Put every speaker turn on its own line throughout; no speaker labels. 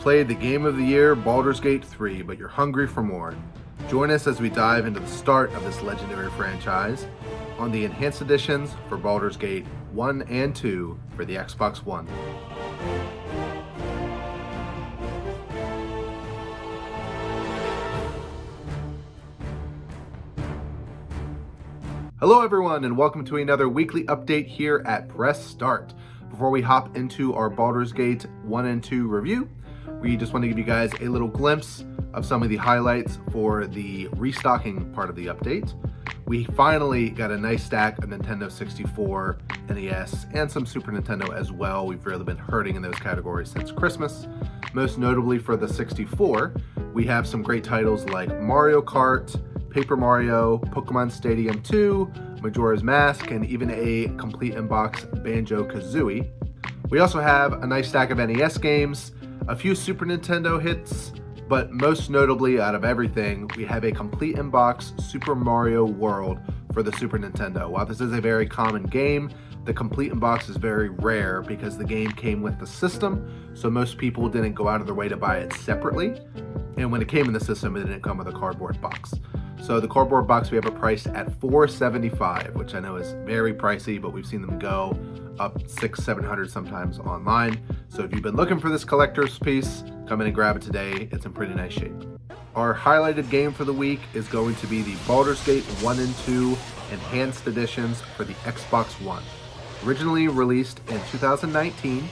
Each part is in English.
played the game of the year, Baldur's Gate 3, but you're hungry for more. Join us as we dive into the start of this legendary franchise on the enhanced editions for Baldur's Gate 1 and 2 for the Xbox One. Hello everyone, and welcome to another weekly update here at Press Start. Before we hop into our Baldur's Gate 1 and 2 review, we just want to give you guys a little glimpse of some of the highlights for the restocking part of the update. We finally got a nice stack of Nintendo 64, NES, and some Super Nintendo as well. We've really been hurting in those categories since Christmas. Most notably for the 64, we have some great titles like Mario Kart, Paper Mario, Pokemon Stadium 2, Majora's Mask, and even a complete in-box Banjo-Kazooie. We also have a nice stack of NES games, a few Super Nintendo hits, but most notably out of everything, we have a complete in-box Super Mario World for the Super Nintendo. While this is a very common game, the complete in-box is very rare because the game came with the system, so most people didn't go out of their way to buy it separately. And when it came in the system, it didn't come with a cardboard box. So the cardboard box we have a price at $475, which I know is very pricey, but we've seen them go up $600-700 sometimes online. So if you've been looking for this collector's piece, come in and grab it today. It's in pretty nice shape. Our highlighted game for the week is going to be the Baldur's Gate 1 and 2 Enhanced Editions for the Xbox One. Originally released in 2019,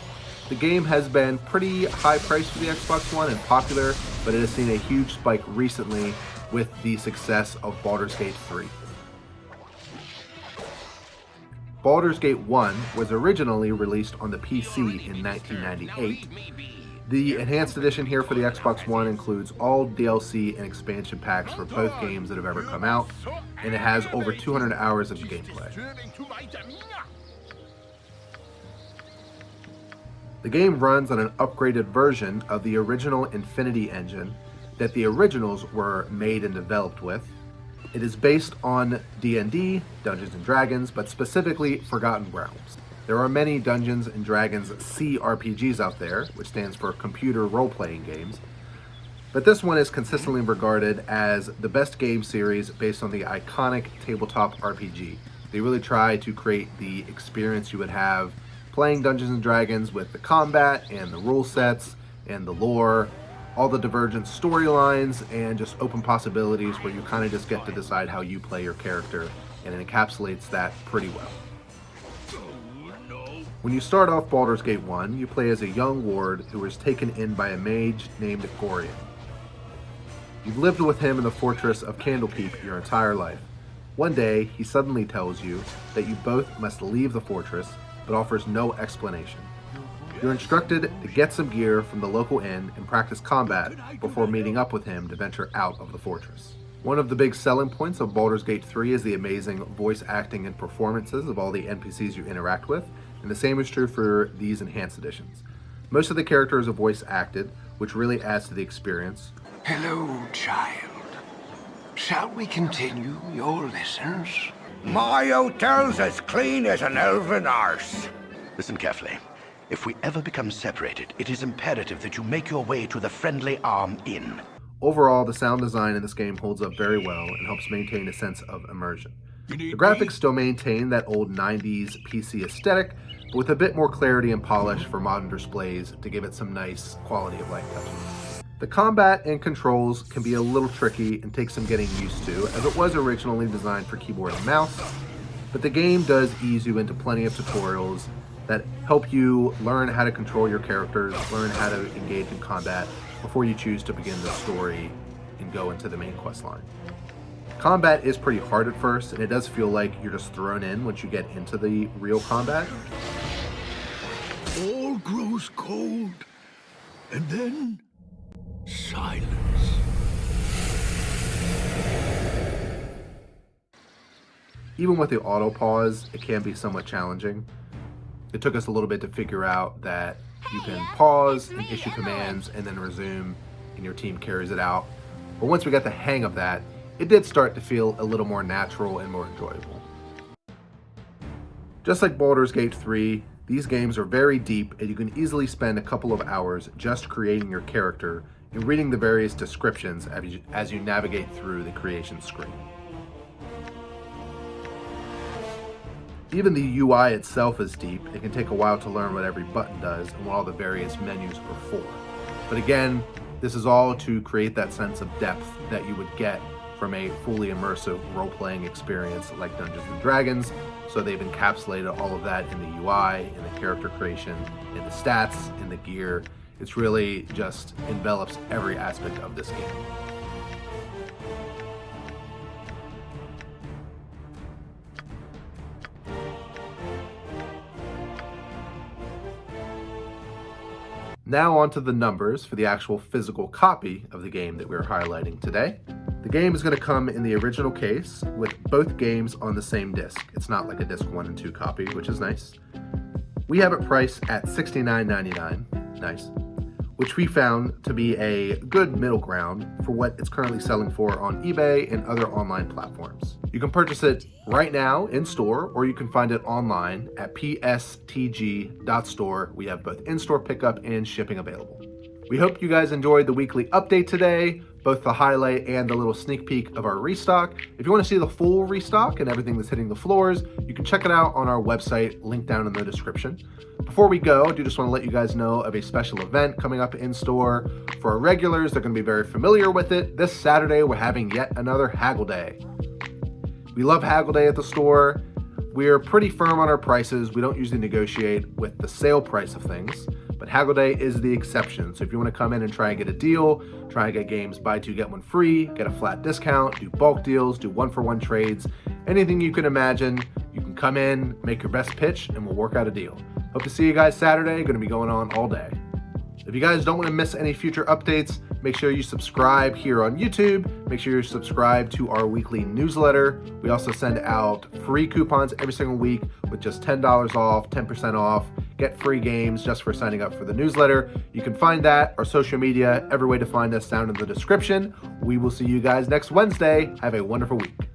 the game has been pretty high priced for the Xbox One and popular, but it has seen a huge spike recently with the success of Baldur's Gate 3. Baldur's Gate 1 was originally released on the PC in 1998. The Enhanced Edition here for the Xbox One includes all DLC and expansion packs for both games that have ever come out, and it has over 200 hours of gameplay. The game runs on an upgraded version of the original Infinity engine that the originals were made and developed with. It is based on D&D, Dungeons & Dragons, but specifically Forgotten Realms. There are many Dungeons & Dragons CRPGs out there, which stands for computer role-playing games, but this one is consistently regarded as the best game series based on the iconic tabletop RPG. They really try to create the experience you would have playing Dungeons & Dragons with the combat and the rule sets and the lore, all the divergent storylines, and just open possibilities where you kind of just get to decide how you play your character, and it encapsulates that pretty well. When you start off Baldur's Gate 1, you play as a young ward who is taken in by a mage named Gorian. You've lived with him in the fortress of Candlekeep your entire life. One day, he suddenly tells you that you both must leave the fortress, but offers no explanation. You're instructed to get some gear from the local inn and practice combat before meeting up with him to venture out of the fortress. One of the big selling points of Baldur's Gate 3 is the amazing voice acting and performances of all the NPCs you interact with, and the same is true for these enhanced editions. Most of the characters are voice acted, which really adds to the experience.
Hello, child. Shall we continue your lessons?
My hotel's as clean as an elven arse.
Listen carefully. If we ever become separated, it is imperative that you make your way to the Friendly Arm Inn.
Overall, the sound design in this game holds up very well and helps maintain a sense of immersion. The graphics still maintain that old 90s PC aesthetic, but with a bit more clarity and polish for modern displays to give it some nice quality of life touches. The combat and controls can be a little tricky and take some getting used to, as it was originally designed for keyboard and mouse, but the game does ease you into plenty of tutorials that help you learn how to control your characters, learn how to engage in combat before you choose to begin the story and go into the main quest line. Combat is pretty hard at first, and it does feel like you're just thrown in once you get into the real combat.
All grows cold, and then silence.
Even with the auto pause, it can be somewhat challenging. It took us a little bit to figure out that you can pause and issue commands and then resume, and your team carries it out. But once we got the hang of that, it did start to feel a little more natural and more enjoyable. Just like Baldur's Gate 3, These games are very deep, and you can easily spend a couple of hours just creating your character and reading the various descriptions as you navigate through the creation screen. Even the UI itself is deep. It can take a while to learn what every button does and what all the various menus are for. But again, this is all to create that sense of depth that you would get from a fully immersive role-playing experience like Dungeons & Dragons. So they've encapsulated all of that in the UI, in the character creation, in the stats, in the gear. It's really just envelops every aspect of this game. Now onto the numbers for the actual physical copy of the game that we're highlighting today. The game is going to come in the original case with both games on the same disc. It's not like a disc 1 and 2 copy, which is nice. We have it priced at $69.99, nice, which we found to be a good middle ground for what it's currently selling for on eBay and other online platforms. You can purchase it right now in store, or you can find it online at pstg.store. We have both in-store pickup and shipping available. We hope you guys enjoyed the weekly update today, both the highlight and the little sneak peek of our restock. If you want to see the full restock and everything that's hitting the floors, you can check it out on our website, linked down in the description. Before we go, I do just want to let you guys know of a special event coming up in store. For our regulars, they're going to be very familiar with it. This Saturday, we're having yet another Haggle Day. We love Haggle Day at the store. We're pretty firm on our prices. We don't usually negotiate with the sale price of things, but Haggle Day is the exception. So if you want to come in and try and get a deal, try and get games buy two, get one free, get a flat discount, do bulk deals, do 1-for-1 trades, anything you can imagine, you can come in, make your best pitch, and we'll work out a deal. Hope to see you guys Saturday. Going to be going on all day. If you guys don't want to miss any future updates, make sure you subscribe here on YouTube. Make sure you subscribe to our weekly newsletter. We also send out free coupons every single week with just $10 off, 10% off. Get free games just for signing up for the newsletter. You can find that, our social media, every way to find us down in the description. We will see you guys next Wednesday. Have a wonderful week.